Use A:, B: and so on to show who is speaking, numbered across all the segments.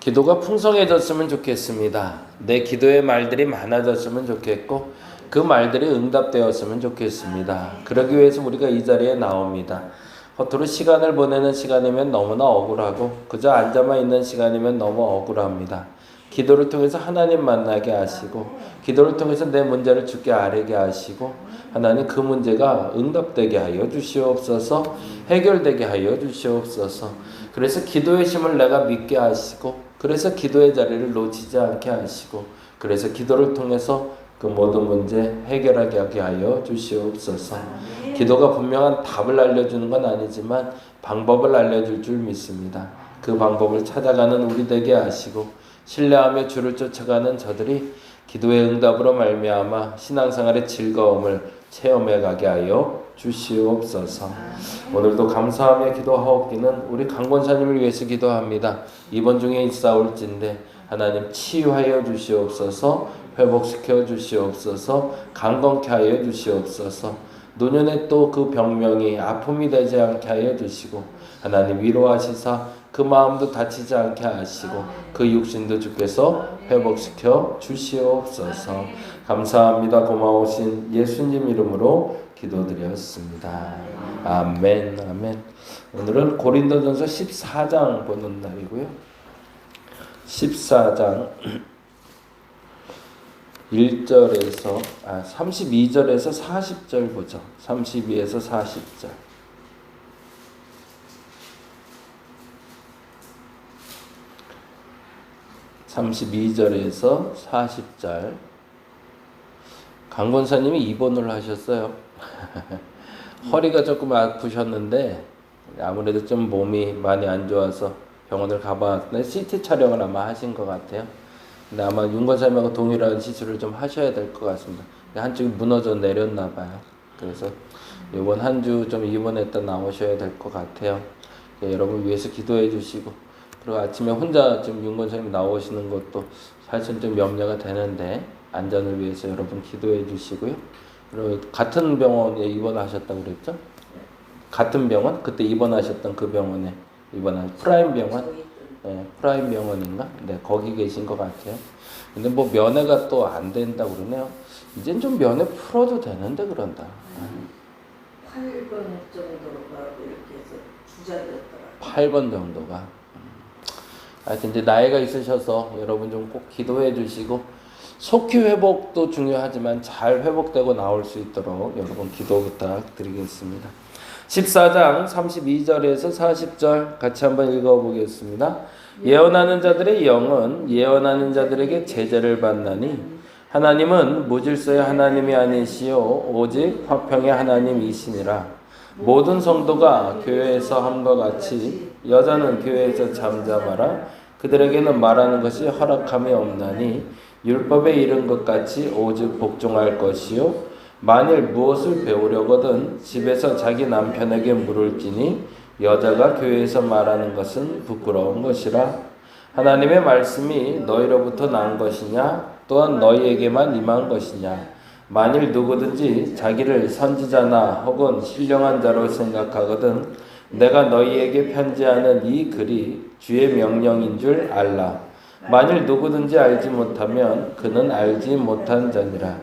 A: 기도가 풍성해졌으면 좋겠습니다. 내 기도의 말들이 많아졌으면 좋겠고 그 말들이 응답되었으면 좋겠습니다. 그러기 위해서 우리가 이 자리에 나옵니다. 겉으로 시간을 보내는 시간이면 너무나 억울하고 그저 앉아만 있는 시간이면 너무 억울합니다. 기도를 통해서 하나님 만나게 하시고 기도를 통해서 내 문제를 주께 아뢰게 하시고 하나님 그 문제가 응답되게 하여 주시옵소서. 해결되게 하여 주시옵소서. 그래서 기도의 힘을 내가 믿게 하시고 그래서 기도의 자리를 놓치지 않게 하시고 그래서 기도를 통해서 그 모든 문제 해결하게 하게 하여 주시옵소서. 기도가 분명한 답을 알려주는 건 아니지만 방법을 알려줄 줄 믿습니다. 그 방법을 찾아가는 우리 되게 하시고 신뢰하며 주를 쫓아가는 저들이 기도의 응답으로 말미암아 신앙생활의 즐거움을 체험해 가게 하여 주시옵소서. 오늘도 감사하며 기도하옵기는 우리 강권사님을 위해서 기도합니다. 입원 중에 있사올진데 하나님 치유하여 주시옵소서. 회복시켜 주시옵소서. 강건케 하여 주시옵소서. 노년에 또 그 병명이 아픔이 되지 않게 하여 주시고 하나님 위로하시사 그 마음도 다치지 않게 하시고 그 육신도 주께서 회복시켜 주시옵소서. 감사합니다. 고마우신 예수님 이름으로 기도드렸습니다. 아멘. 아멘. 오늘은 고린도전서 14장 보는 날이고요. 14장 1절에서 32절에서 40절 보죠. 32에서 40절. 32절에서 40절. 강권사님이 입원을 하셨어요. 허리가 조금 아프셨는데 아무래도 좀 몸이 많이 안 좋아서 병원을 가봤는데 CT 촬영을 아마 하신 것 같아요. 근데 아마 윤권사님하고 동일한 시술을 좀 하셔야 될 것 같습니다. 한쪽이 무너져 내렸나 봐요. 그래서 이번 한 주 좀 입원했다 나오셔야 될 것 같아요. 여러분 위해서 기도해 주시고 그리고 아침에 혼자 좀 윤권사님 나오시는 것도 사실 좀 염려가 되는데 안전을 위해서 여러분 기도해 주시고요. 그리고 같은 병원에 입원하셨다고 그랬죠? 같은 병원? 그때 입원하셨던 그 병원에 입원한 프라임 병원? 네, 프라임 병원인가? 네, 거기 계신 것 같아요. 근데 뭐 면회가 또 안 된다고 그러네요. 이젠 좀 면회 풀어도 되는데 그런다.
B: 8번 정도가 이렇게 해서 주자였더라고요.
A: 8번 정도가. 하여튼 이제 나이가 있으셔서 여러분 좀 꼭 기도해 주시고 속히 회복도 중요하지만 잘 회복되고 나올 수 있도록 여러분 기도 부탁드리겠습니다. 14장 32절에서 40절 같이 한번 읽어보겠습니다. 예언하는 자들의 영은 예언하는 자들에게 제재를 받나니 하나님은 무질서의 하나님이 아니시요 오직 화평의 하나님이시니라. 모든 성도가 교회에서 함과 같이 여자는 교회에서 잠잠하라. 그들에게는 말하는 것이 허락함이 없나니 율법에 이른 것 같이 오직 복종할 것이요 만일 무엇을 배우려거든 집에서 자기 남편에게 물을지니 여자가 교회에서 말하는 것은 부끄러운 것이라. 하나님의 말씀이 너희로부터 난 것이냐 또한 너희에게만 임한 것이냐. 만일 누구든지 자기를 선지자나 혹은 신령한 자로 생각하거든 내가 너희에게 편지하는 이 글이 주의 명령인 줄 알라. 만일 누구든지 알지 못하면 그는 알지 못한 자니라.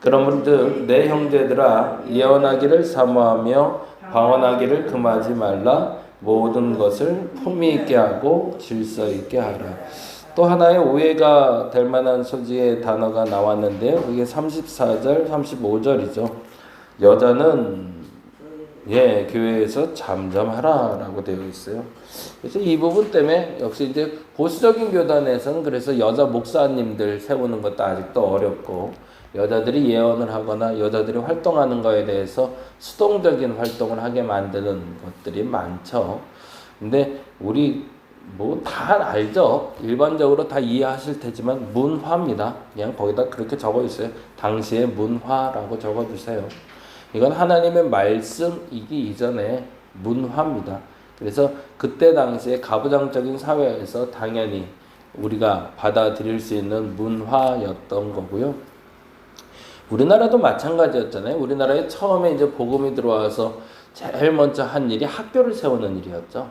A: 그러므로 내 형제들아 예언하기를 사모하며 방언하기를 금하지 말라. 모든 것을 품위 있게 하고 질서 있게 하라. 또 하나의 오해가 될 만한 소지의 단어가 나왔는데요. 이게 34절, 35절이죠. 여자는 교회에서 잠잠하라라고 되어 있어요. 그래서 이 부분 때문에 역시 이제 보수적인 교단에서는 그래서 여자 목사님들 세우는 것도 아직도 어렵고 여자들이 예언을 하거나 여자들이 활동하는 거에 대해서 수동적인 활동을 하게 만드는 것들이 많죠. 근데 우리 뭐 다 알죠. 일반적으로 다 이해하실 테지만 문화입니다. 그냥 거기다 그렇게 적어 있어요. 당시의 문화라고 적어 주세요. 이건 하나님의 말씀이기 이전에 문화입니다. 그래서 그때 당시에 가부장적인 사회에서 당연히 우리가 받아들일 수 있는 문화였던 거고요. 우리나라도 마찬가지였잖아요. 우리나라에 처음에 이제 복음이 들어와서 제일 먼저 한 일이 학교를 세우는 일이었죠.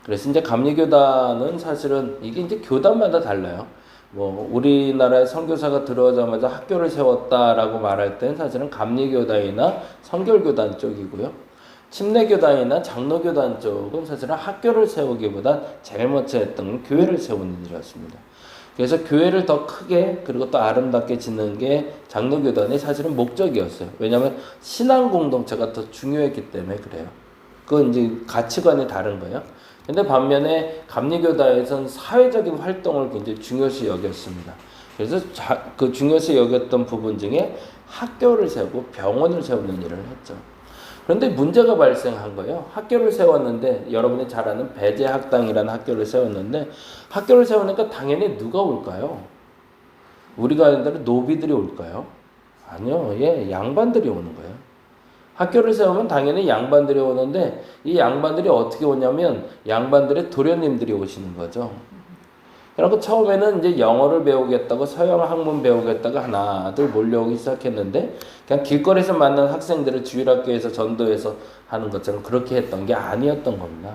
A: 그래서 이제 감리교단은 사실은 이게 이제 교단마다 달라요. 뭐 우리나라에 선교사가 들어오자마자 학교를 세웠다라고 말할 땐 사실은 감리교단이나 성결교단 쪽이고요. 침례교단이나 장로교단 쪽은 사실은 학교를 세우기보다 제일 먼저 했던 건 교회를 세우는 일이었습니다. 그래서 교회를 더 크게 그리고 또 아름답게 짓는 게 장로교단의 사실은 목적이었어요. 왜냐하면 신앙 공동체가 더 중요했기 때문에 그래요. 그건 이제 가치관이 다른 거예요. 근데 반면에 감리교단에서는 사회적인 활동을 굉장히 중요시 여겼습니다. 그래서 그 중요시 여겼던 부분 중에 학교를 세우고 병원을 세우는 일을 했죠. 그런데 문제가 발생한 거예요. 학교를 세웠는데 여러분이 잘 아는 배제학당이라는 학교를 세웠는데 학교를 세우니까 당연히 누가 올까요? 우리가 아는 대로 노비들이 올까요? 아니요. 예, 양반들이 오는 거예요. 학교를 세우면 당연히 양반들이 오는데 이 양반들이 어떻게 오냐면 양반들의 도련님들이 오시는 거죠. 그리고 처음에는 이제 영어를 배우겠다고 서양 학문 배우겠다고 하나둘 몰려오기 시작했는데 그냥 길거리에서 만난 학생들을 주일학교에서 전도해서 하는 것처럼 그렇게 했던 게 아니었던 겁니다.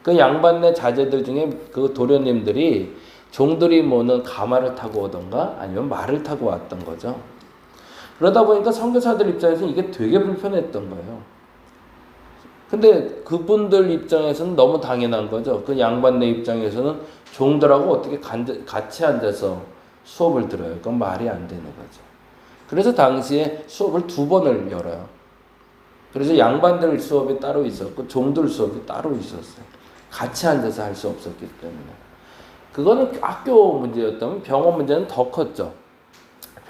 A: 그 양반네 자제들 중에 그 도련님들이 종들이 모는 가마를 타고 오던가 아니면 말을 타고 왔던 거죠. 그러다 보니까 선교사들 입장에서는 이게 되게 불편했던 거예요. 근데 그분들 입장에서는 너무 당연한 거죠. 그 양반네 입장에서는 종들하고 어떻게 같이 앉아서 수업을 들어요. 그건 말이 안 되는 거죠. 그래서 당시에 수업을 2번을 열어요. 그래서 양반들 수업이 따로 있었고 종들 수업이 따로 있었어요. 같이 앉아서 할 수 없었기 때문에. 그거는 학교 문제였다면 병원 문제는 더 컸죠.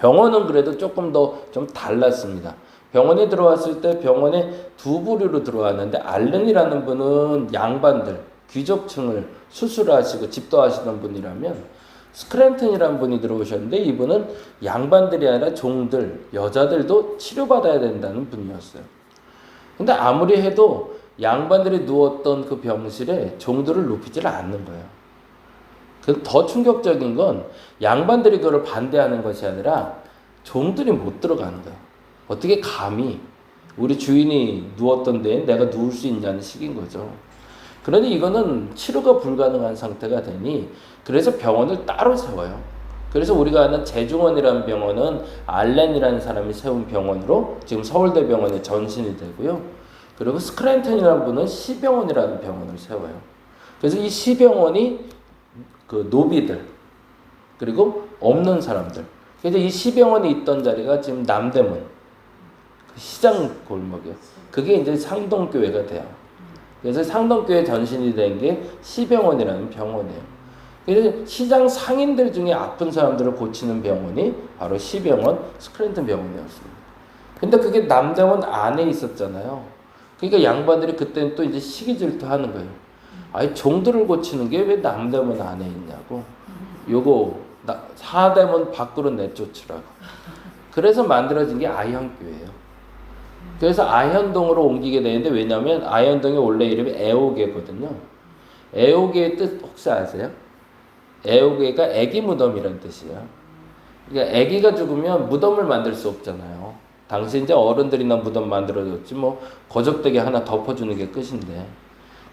A: 병원은 그래도 조금 더 좀 달랐습니다. 병원에 들어왔을 때 병원에 2부류로 들어왔는데 알렌이라는 분은 양반들, 귀족층을 수술하시고 집도하시던 분이라면 스크랜턴이라는 분이 들어오셨는데 이분은 양반들이 아니라 종들, 여자들도 치료받아야 된다는 분이었어요. 근데 아무리 해도 양반들이 누웠던 그 병실에 종들을 눕히질 않는 거예요. 더 충격적인 건 양반들이 그걸 반대하는 것이 아니라 종들이 못 들어가는 거예요. 어떻게 감히 우리 주인이 누웠던 데에 내가 누울 수 있냐는 식인 거죠. 그러니 이거는 치료가 불가능한 상태가 되니 그래서 병원을 따로 세워요. 그래서 우리가 아는 제중원이라는 병원은 알렌이라는 사람이 세운 병원으로 지금 서울대병원에 전신이 되고요. 그리고 스크랜턴이라는 분은 시병원이라는 병원을 세워요. 그래서 이 시병원이 그 노비들 그리고 없는 사람들. 그래서 이 시병원이 있던 자리가 지금 남대문 그 시장 골목이에요. 그게 이제 상동교회가 돼요. 그래서 상동교회 전신이 된 게 시병원이라는 병원이에요. 그래서 시장 상인들 중에 아픈 사람들을 고치는 병원이 바로 시병원, 스크랜턴 병원이었습니다. 근데 그게 남대문 안에 있었잖아요. 그러니까 양반들이 그때는 또 이제 시기 질투하는 거예요. 아니 종들을 고치는 게 왜 남대문 안에 있냐고. 요거 사대문 밖으로 내쫓으라고. 그래서 만들어진 게 아현교회예요. 그래서 아현동으로 옮기게 되는데 왜냐하면 아현동이 원래 이름이 애오개거든요. 애오개의 뜻 혹시 아세요? 애오개가 애기 무덤이라는 뜻이에요. 그러니까 애기가 죽으면 무덤을 만들 수 없잖아요. 당시 이제 어른들이나 무덤 만들어줬지 뭐 거적대기 하나 덮어주는 게 끝인데.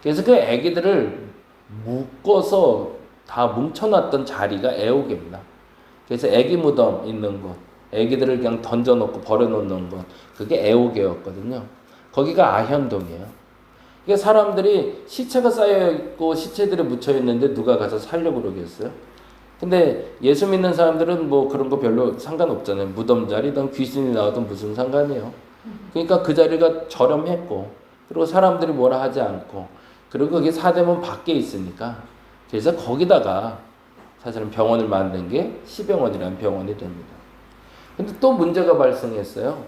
A: 그래서 그 애기들을 묶어서 다 뭉쳐놨던 자리가 애오개입니다. 그래서 애기 무덤 있는 곳, 애기들을 그냥 던져놓고 버려놓는 곳, 그게 애오개였거든요. 거기가 아현동이에요. 그러니까 사람들이 시체가 쌓여있고 시체들이 묻혀있는데 누가 가서 살려고 그러겠어요? 근데 예수 믿는 사람들은 뭐 그런 거 별로 상관없잖아요. 무덤 자리든 귀신이 나오든 무슨 상관이에요. 그러니까 그 자리가 저렴했고 그리고 사람들이 뭐라 하지 않고 그리고 그게 사대문 밖에 있으니까 그래서 거기다가 사실은 병원을 만든 게 시병원이라는 병원이 됩니다. 근데 또 문제가 발생했어요.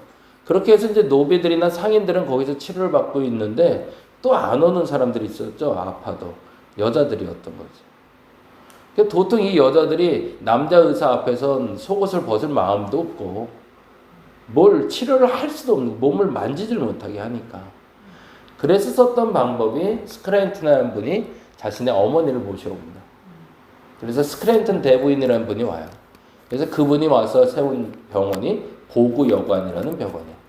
A: 그렇게 해서 이제 노비들이나 상인들은 거기서 치료를 받고 있는데 또 안 오는 사람들이 있었죠. 아파도. 여자들이었던 거죠. 보통 이 여자들이 남자 의사 앞에선 속옷을 벗을 마음도 없고 뭘 치료를 할 수도 없는 몸을 만지질 못하게 하니까. 그래서 썼던 방법이 스크랜턴이라는 분이 자신의 어머니를 모셔옵니다. 그래서 스크랜턴 대부인이라는 분이 와요. 그래서 그분이 와서 세운 병원이 보구여관이라는 병원이에요.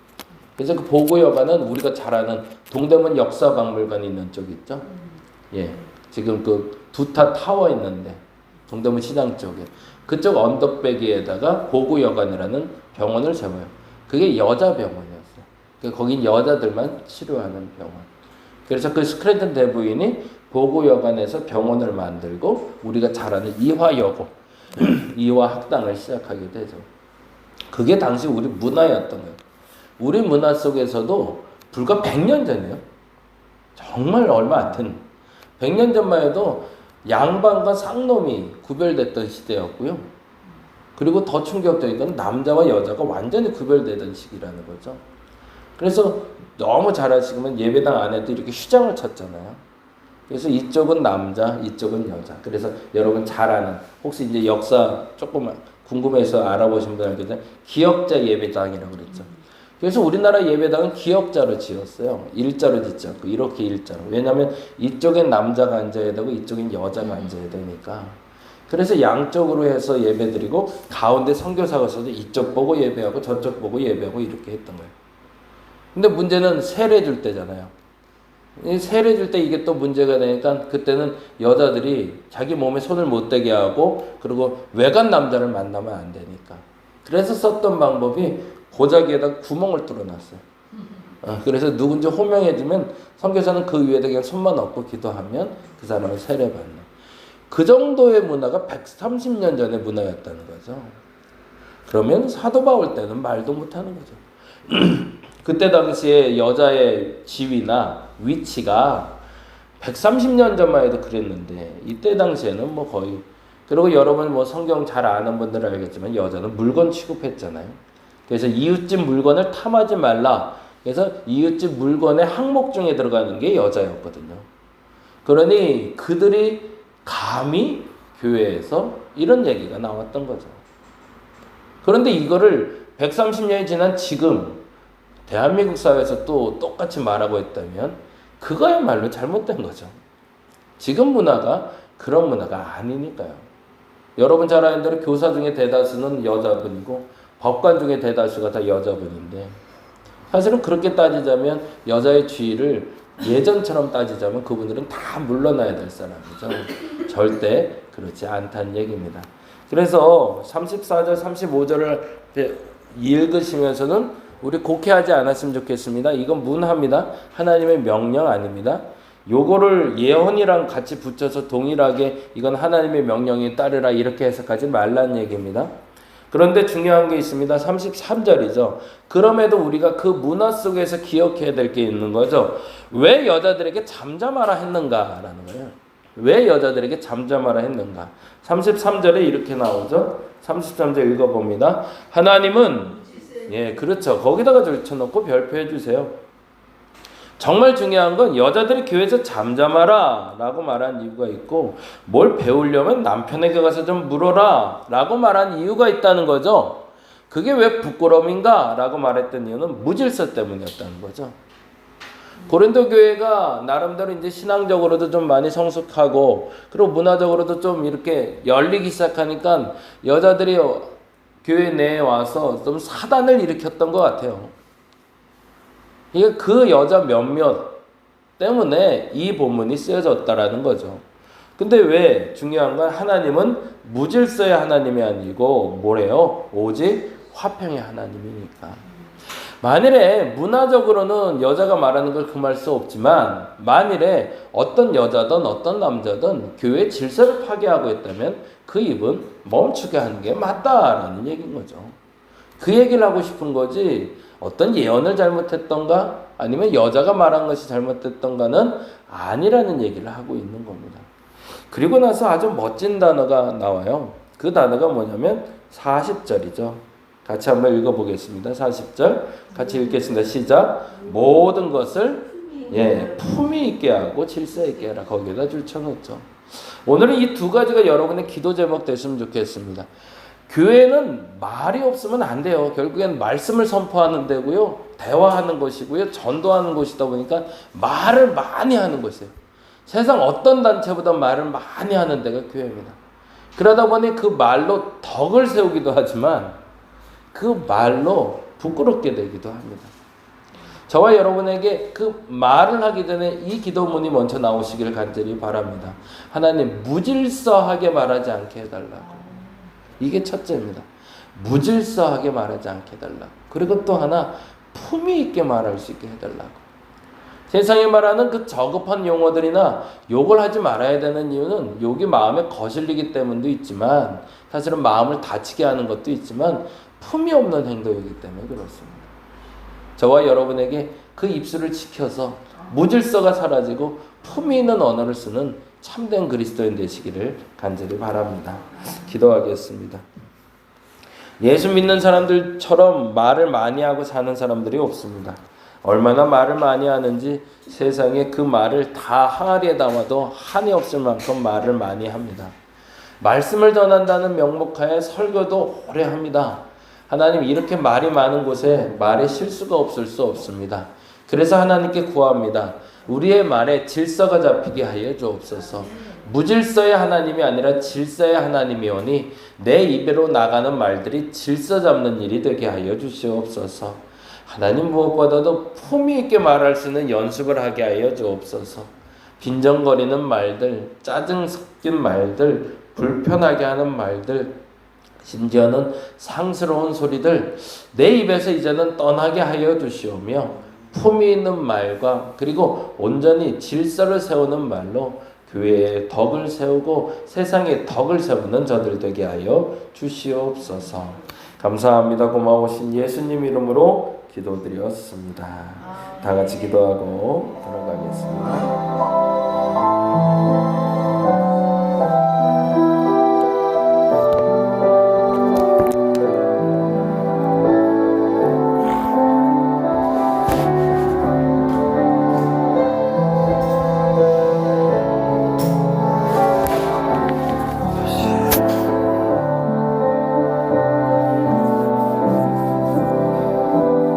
A: 그래서 그 보구여관은 우리가 잘 아는 동대문 역사박물관 있는 쪽 있죠? 예. 지금 그 두타 타워 있는데 동대문 시장 쪽에 그쪽 언덕배기에다가 고구여관이라는 병원을 세워요. 그게 여자 병원이었어요. 그러니까 거긴 여자들만 치료하는 병원. 그래서 그 스크랜턴 대부인이 고구여관에서 병원을 만들고 우리가 잘 아는 이화여고 이화학당을 시작하게 되죠. 그게 당시 우리 문화였던 거예요. 우리 문화 속에서도 불과 100년 전이에요. 정말 얼마 안 된 100년 전만 해도 양반과 쌍놈이 구별됐던 시대였고요. 그리고 더 충격적인 건 남자와 여자가 완전히 구별되던 시기라는 거죠. 그래서 너무 잘 아시면 예배당 안에도 이렇게 휴장을 쳤잖아요. 그래서 이쪽은 남자, 이쪽은 여자. 그래서 여러분 잘 아는, 혹시 이제 역사 조금 궁금해서 알아보신 분 알겠지만 기역자 예배당이라고 그랬죠. 그래서 우리나라 예배당은 기역자로 지었어요. 일자로 짓지 않고 이렇게 일자로. 왜냐하면 이쪽엔 남자가 앉아야 되고 이쪽엔 여자가 앉아야 되니까. 그래서 양쪽으로 해서 예배드리고 가운데 선교사가 서도 이쪽 보고 예배하고 저쪽 보고 예배하고 이렇게 했던 거예요. 근데 문제는 세례 줄 때잖아요. 세례 줄 때 이게 또 문제가 되니까 그때는 여자들이 자기 몸에 손을 못 대게 하고 그리고 외간 남자를 만나면 안 되니까. 그래서 썼던 방법이 보자기에다 구멍을 뚫어놨어요. 그래서 누군지 호명해주면 선교사는 그 위에다 그냥 손만 얹고 기도하면 그 사람은 세례받는. 그 정도의 문화가 130년 전의 문화였다는 거죠. 그러면 사도 바울 때는 말도 못하는 거죠. 그때 당시에 여자의 지위나 위치가 130년 전만 해도 그랬는데 이때 당시에는 뭐 거의. 그리고 여러분 뭐 성경 잘 아는 분들은 알겠지만 여자는 물건 취급했잖아요. 그래서 이웃집 물건을 탐하지 말라. 그래서 이웃집 물건의 항목 중에 들어가는 게 여자였거든요. 그러니 그들이 감히 교회에서 이런 얘기가 나왔던 거죠. 그런데 이거를 130년이 지난 지금 대한민국 사회에서 또 똑같이 말하고 있다면 그거야말로 잘못된 거죠. 지금 문화가 그런 문화가 아니니까요. 여러분 잘 아는 대로 교사 중에 대다수는 여자분이고 법관 중에 대다수가 다 여자분인데 사실은 그렇게 따지자면 여자의 지위를 예전처럼 따지자면 그분들은 다 물러나야 될 사람이죠. 절대 그렇지 않다는 얘기입니다. 그래서 34절 35절을 읽으시면서는 우리 곡해하지 않았으면 좋겠습니다. 이건 문화입니다. 하나님의 명령 아닙니다. 요거를 예언이랑 같이 붙여서 동일하게 이건 하나님의 명령에 따르라 이렇게 해석하지 말라는 얘기입니다. 그런데 중요한 게 있습니다. 33절이죠. 그럼에도 우리가 그 문화 속에서 기억해야 될 게 있는 거죠. 왜 여자들에게 잠잠하라 했는가라는 거예요. 왜 여자들에게 잠잠하라 했는가. 33절에 이렇게 나오죠. 33절 읽어봅니다. 하나님은 그렇죠. 거기다가 절쳐놓고 별표해 주세요. 정말 중요한 건 여자들이 교회에서 잠잠하라 라고 말한 이유가 있고 뭘 배우려면 남편에게 가서 좀 물어라 라고 말한 이유가 있다는 거죠. 그게 왜 부끄러움인가 라고 말했던 이유는 무질서 때문이었다는 거죠. 고린도 교회가 나름대로 이제 신앙적으로도 좀 많이 성숙하고 그리고 문화적으로도 좀 이렇게 열리기 시작하니까 여자들이 교회 내에 와서 좀 사단을 일으켰던 것 같아요. 이게 그 여자 몇몇 때문에 이 본문이 쓰여졌다라는 거죠. 근데 왜 중요한 건 하나님은 무질서의 하나님이 아니고 뭐래요? 오직 화평의 하나님이니까. 만일에 문화적으로는 여자가 말하는 걸 금할 수 없지만 만일에 어떤 여자든 어떤 남자든 교회 질서를 파괴하고 있다면 그 입은 멈추게 하는 게 맞다라는 얘기인 거죠. 그 얘기를 하고 싶은 거지 어떤 예언을 잘못했던가 아니면 여자가 말한 것이 잘못됐던가는 아니라는 얘기를 하고 있는 겁니다. 그리고 나서 아주 멋진 단어가 나와요. 그 단어가 뭐냐면 40절이죠. 같이 한번 읽어보겠습니다. 40절 같이 읽겠습니다. 시작. 모든 것을 품위 있게 하고 질서 있게 하라. 거기에다 줄쳐놓죠. 오늘은 이 두 가지가 여러분의 기도 제목 됐으면 좋겠습니다. 교회는 말이 없으면 안 돼요. 결국엔 말씀을 선포하는 데고요. 대화하는 것이고요. 전도하는 곳이다 보니까 말을 많이 하는 곳이에요. 세상 어떤 단체보다 말을 많이 하는 데가 교회입니다. 그러다 보니 그 말로 덕을 세우기도 하지만 그 말로 부끄럽게 되기도 합니다. 저와 여러분에게 그 말을 하기 전에 이 기도문이 먼저 나오시기를 간절히 바랍니다. 하나님, 무질서하게 말하지 않게 해달라고. 이게 첫째입니다. 무질서하게 말하지 않게 해달라고. 그리고 또 하나, 품위 있게 말할 수 있게 해달라고. 세상에 말하는 그 저급한 용어들이나 욕을 하지 말아야 되는 이유는 욕이 마음에 거슬리기 때문도 있지만, 사실은 마음을 다치게 하는 것도 있지만 품이 없는 행동이기 때문에 그렇습니다. 저와 여러분에게 그 입술을 지켜서 무질서가 사라지고 품이 있는 언어를 쓰는 참된 그리스도인 되시기를 간절히 바랍니다. 기도하겠습니다. 예수 믿는 사람들처럼 말을 많이 하고 사는 사람들이 없습니다. 얼마나 말을 많이 하는지 세상에 그 말을 다 항아리에 담아도 한이 없을 만큼 말을 많이 합니다. 말씀을 전한다는 명목하에 설교도 오래 합니다. 하나님, 이렇게 말이 많은 곳에 말에 실수가 없을 수 없습니다. 그래서 하나님께 구합니다. 우리의 말에 질서가 잡히게 하여 주옵소서. 무질서의 하나님이 아니라 질서의 하나님이오니 내 입으로 나가는 말들이 질서 잡는 일이 되게 하여 주시옵소서. 하나님, 무엇보다도 품위 있게 말할 수 있는 연습을 하게 하여 주옵소서. 빈정거리는 말들, 짜증 섞인 말들, 불편하게 하는 말들, 심지어는 상스러운 소리들 내 입에서 이제는 떠나게 하여 주시오며 품위 있는 말과 그리고 온전히 질서를 세우는 말로 교회의 덕을 세우고 세상의 덕을 세우는 저들 되게 하여 주시옵소서. 감사합니다. 고마우신 예수님 이름으로 기도드렸습니다. 다 같이 기도하고 돌아가겠습니다.